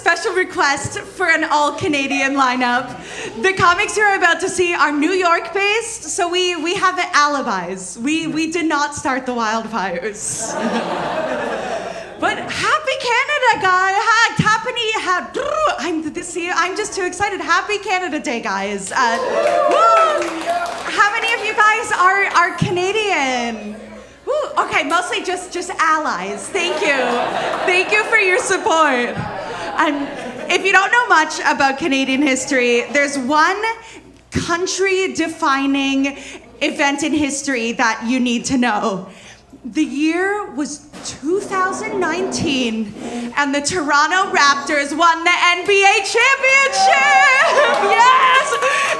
special request for an all-Canadian lineup. The comics you're about to see are New York-based, so we have alibis. We did not start the wildfires. But happy Canada, guys! I'm just too excited. Happy Canada Day, guys! How many of you guys are Canadian? Woo, okay, mostly just allies. Thank you for your support. If you don't know much about Canadian history, there's one country-defining event in history that you need to know. The year was 2019, and the Toronto Raptors won the NBA championship! Yes!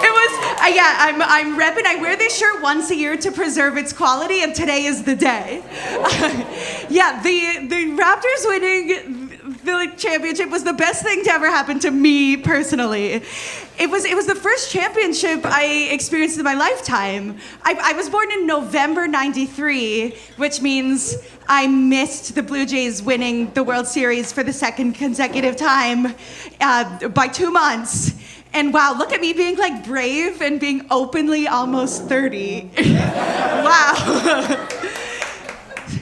It was, I'm repping. I wear this shirt once a year to preserve its quality, and today is the day. The Raptors winning the championship was the best thing to ever happen to me personally. It was the first championship I experienced in my lifetime. I was born in November '93, which means I missed the Blue Jays winning the World Series for the second consecutive time by 2 months. And wow, look at me being like brave and being openly almost 30. Wow.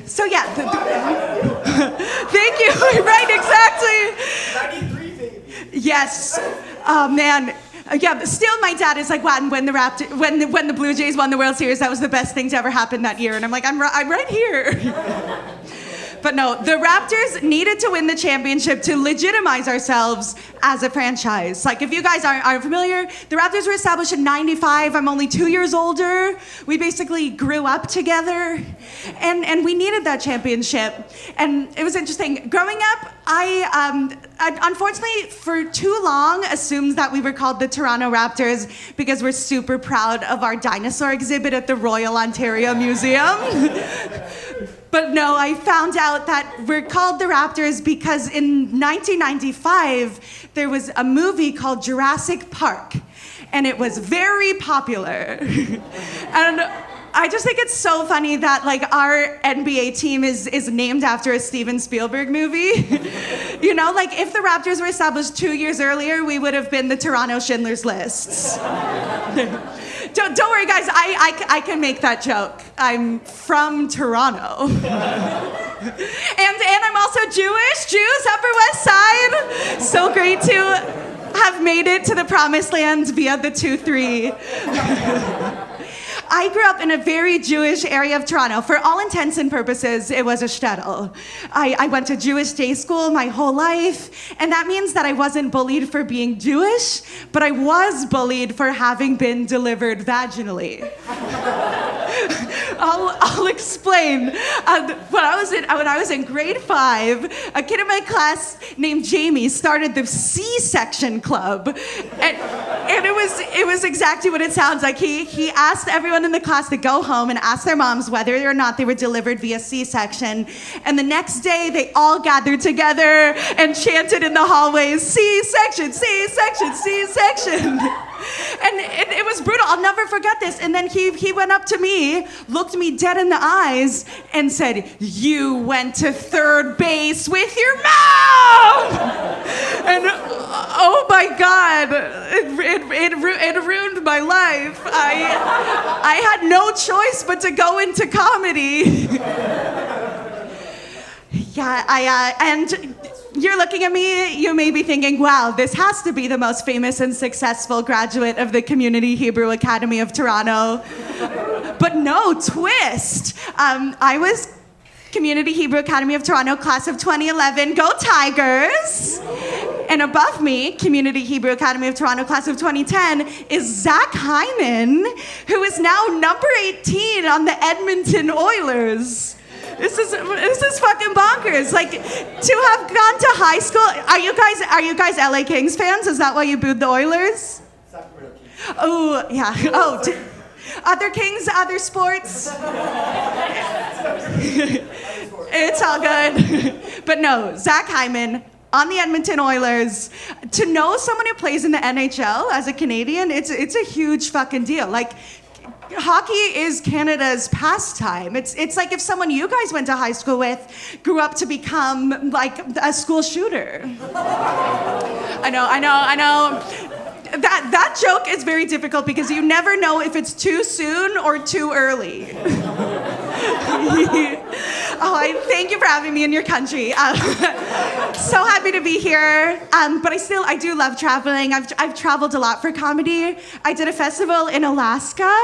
So yeah, thank you. Right, exactly. 93, baby. Yes. Oh man. Yeah, but still my dad is like, wow, when the Blue Jays won the World Series, that was the best thing to ever happen that year. And I'm like, I'm right here. But no, the Raptors needed to win the championship to legitimize ourselves as a franchise. Like, if you guys aren't familiar, the Raptors were established in '95. I'm only 2 years older. We basically grew up together, and we needed that championship. And it was interesting. Growing up, I unfortunately, for too long, assumed that we were called the Toronto Raptors because we're super proud of our dinosaur exhibit at the Royal Ontario Museum. But no, I found out that we're called the Raptors because in 1995, there was a movie called Jurassic Park, and it was very popular. And I just think it's so funny that like our NBA team is named after a Steven Spielberg movie. You know, like if the Raptors were established 2 years earlier, we would have been the Toronto Schindler's Lists. Don't worry, guys. I can make that joke. I'm from Toronto, and I'm also Jewish. Upper West Side. So great to have made it to the promised land via the 2-3. I grew up in a very Jewish area of Toronto. For all intents and purposes, it was a shtetl. I went to Jewish day school my whole life, and that means that I wasn't bullied for being Jewish, but I was bullied for having been delivered vaginally. I'll explain. When I was in grade 5, a kid in my class named Jamie started the C-section club, and it was exactly what it sounds like. He asked everyone in the class to go home and ask their moms whether or not they were delivered via C-section, and the next day they all gathered together and chanted in the hallways, C-section, C-section, C-section. And it was brutal. I'll never forget this. And then he went up to me, looked me dead in the eyes, and said, "You went to third base with your mom!" And oh my God, it ruined my life. I had no choice but to go into comedy. Yeah, and you're looking at me, you may be thinking, wow, this has to be the most famous and successful graduate of the Community Hebrew Academy of Toronto. But no, twist. I was Community Hebrew Academy of Toronto, class of 2011, go Tigers! And above me, Community Hebrew Academy of Toronto, class of 2010, is Zach Hyman, who is now number 18 on the Edmonton Oilers. This is fucking bonkers. Like, to have gone to high school. Are you guys LA Kings fans? Is that why you booed the Oilers? Sacramento Kings. Oh yeah. Oh, other Kings, other sports. It's all good. But no, Zach Hyman on the Edmonton Oilers. To know someone who plays in the NHL as a Canadian, it's a huge fucking deal. Like, hockey is Canada's pastime. It's like if someone you guys went to high school with grew up to become like a school shooter. I know. That joke is very difficult because you never know if it's too soon or too early. I thank you for having me in your country. So happy to be here. But I do love traveling. I've traveled a lot for comedy. I did a festival in Alaska,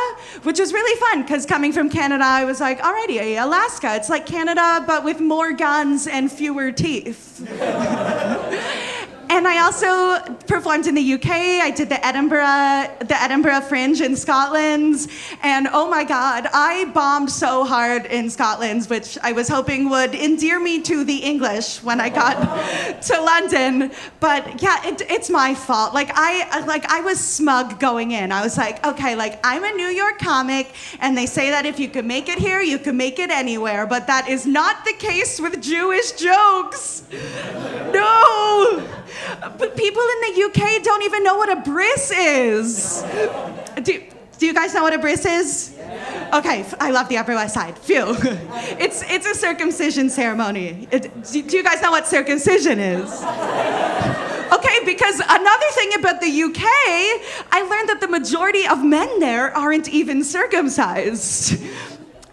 which was really fun because coming from Canada, I was like, alrighty, Alaska. It's like Canada, but with more guns and fewer teeth. And I also performed in the UK. I did the Edinburgh Fringe in Scotland. And oh my God, I bombed so hard in Scotland, which I was hoping would endear me to the English when I got to London. But yeah, it's my fault. I was smug going in. I was like, okay, I'm a New York comic, and they say that if you can make it here, you can make it anywhere. But that is not the case with Jewish jokes. No. But people in the UK don't even know what a bris is. Do you guys know what a bris is? Okay, I love the Upper West Side. Phew. It's a circumcision ceremony. Do you guys know what circumcision is? Okay, because another thing about the UK, I learned that the majority of men there aren't even circumcised.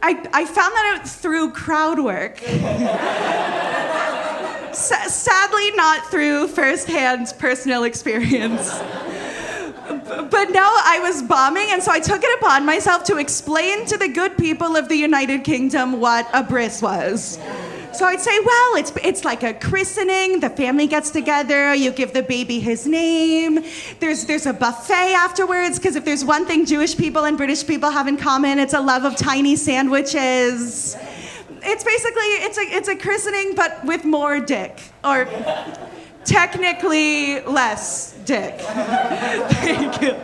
I found that out through crowd work. Sadly, not through first-hand personal experience. But no, I was bombing, and so I took it upon myself to explain to the good people of the United Kingdom what a bris was. So I'd say, well, it's like a christening. The family gets together. You give the baby his name. There's a buffet afterwards, because if there's one thing Jewish people and British people have in common, it's a love of tiny sandwiches. It's basically, it's a christening, but with more dick. Or technically less dick. Thank you.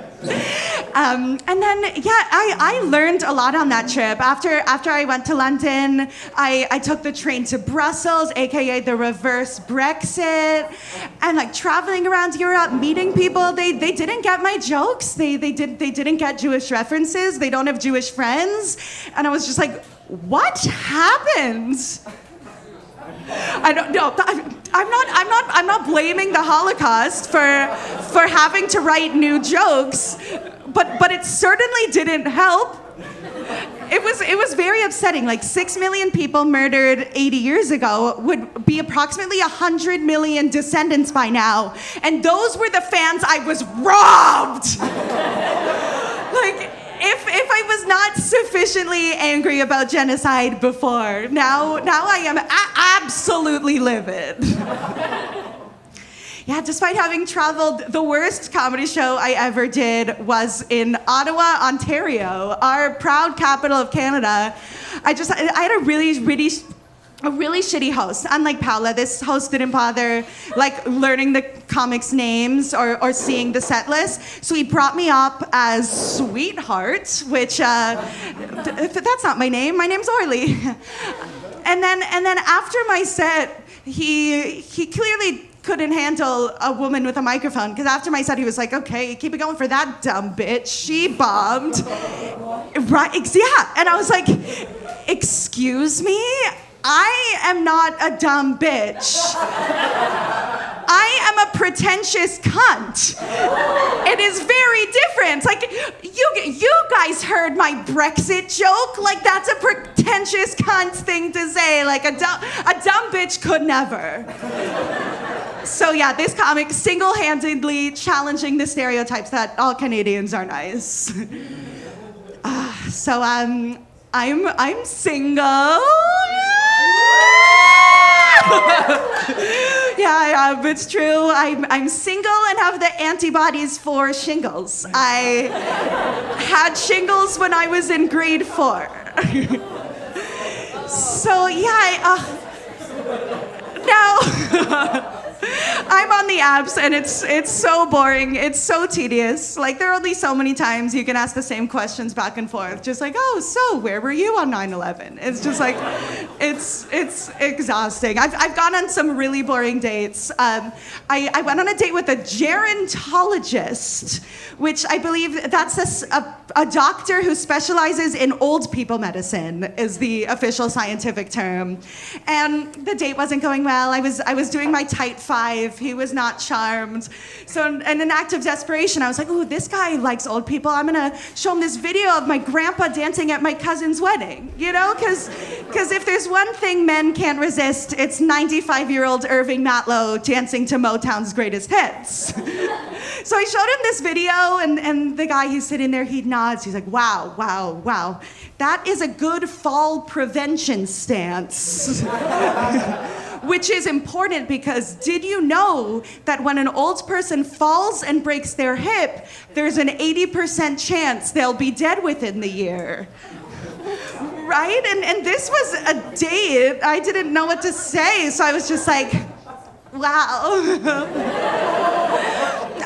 And then, yeah, I learned a lot on that trip. After I went to London, I took the train to Brussels, aka the reverse Brexit, and traveling around Europe, meeting people. They didn't get my jokes. They didn't get Jewish references. They don't have Jewish friends. And I was just like, what happened? I don't know. I'm not blaming the Holocaust for having to write new jokes, but it certainly didn't help. It was very upsetting. 6 million people murdered 80 years ago would be approximately 100 million descendants by now, and those were the fans I was robbed. If I was not sufficiently angry about genocide before, now I am absolutely livid. Yeah, despite having traveled, the worst comedy show I ever did was in Ottawa, Ontario, our proud capital of Canada. I had a really shitty host. Unlike Paula, this host didn't bother learning the comics' names or seeing the set list. So he brought me up as Sweetheart, which that's not my name. My name's Orli. And then after my set, he clearly couldn't handle a woman with a microphone, because after my set he was like, okay, keep it going for that dumb bitch. She bombed. Right? Yeah. And I was like, excuse me? I am not a dumb bitch. I am a pretentious cunt. It is very different. You guys heard my Brexit joke. That's a pretentious cunt thing to say. A dumb bitch could never. So yeah, this comic single-handedly challenging the stereotypes that all Canadians are nice. So I'm single. Yeah, it's true. I'm single and have the antibodies for shingles. I had shingles when I was in grade 4. So yeah, now I'm on the apps, and it's so boring. It's so tedious. There are only so many times you can ask the same questions back and forth. Just oh, so where were you on 9/11? It's just it's exhausting. I've gone on some really boring dates. I went on a date with a gerontologist, which I believe that's a doctor who specializes in old people medicine is the official scientific term. And the date wasn't going well. I was doing my tight five. He was not charmed. So in an act of desperation, I was like, ooh, this guy likes old people. I'm gonna show him this video of my grandpa dancing at my cousin's wedding, you know? Because if there's one thing men can't resist, it's 95-year-old Orli Matlow dancing to Motown's greatest hits. So I showed him this video, and the guy who's sitting there, he nods. He's like, wow, wow, wow. That is a good fall prevention stance. Which is important because did you know that when an old person falls and breaks their hip, there's an 80% chance they'll be dead within the year? Right? And this was a date. I didn't know what to say, so I was just like, wow.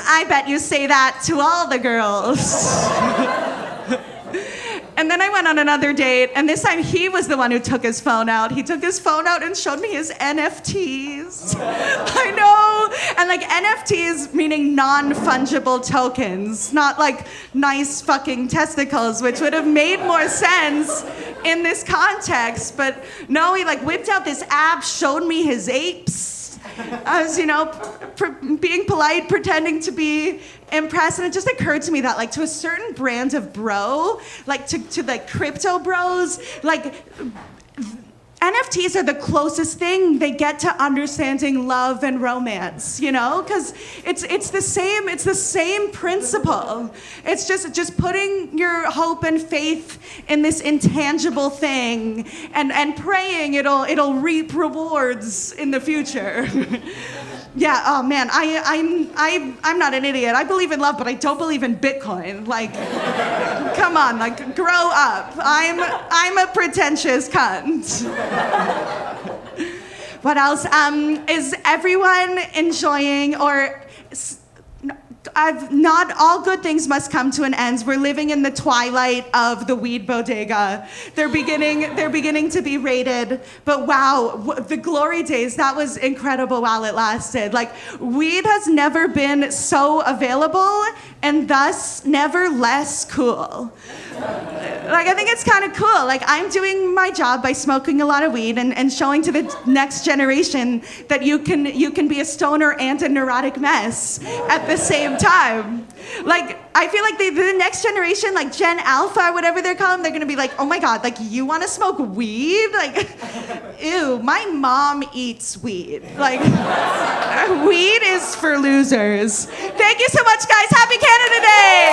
I bet you say that to all the girls. And then I went on another date, and this time he was the one who took his phone out. He took his phone out and showed me his NFTs. I know. And like NFTs meaning non-fungible tokens, not like nice fucking testicles, which would have made more sense in this context. But no, he like whipped out this app, showed me his apes. I was, being polite, pretending to be impressed, and it just occurred to me that, like, to a certain brand of bro, like, to like, crypto bros, like, NFTs are the closest thing they get to understanding love and romance, because it's the same principle. It's just putting your hope and faith in this intangible thing and praying it'll reap rewards in the future. Yeah, oh man, I'm not an idiot. I believe in love, but I don't believe in Bitcoin. Like, come on, like, grow up. I'm a pretentious cunt. What else? Is everyone enjoying not all good things must come to an end. We're living in the twilight of the weed bodega. They're beginning to be raided. But wow, the glory days, that was incredible while it lasted. Like, weed has never been so available and thus never less cool. Like, I think it's kind of cool. Like, I'm doing my job by smoking a lot of weed and showing to the next generation that you can be a stoner and a neurotic mess at the same time. Like, I feel like the next generation, like Gen Alpha or whatever they're calling, they're gonna be like, oh my God, like, you wanna smoke weed? Like, ew, my mom eats weed. Like, weed is for losers. Thank you so much, guys. Happy Canada Day!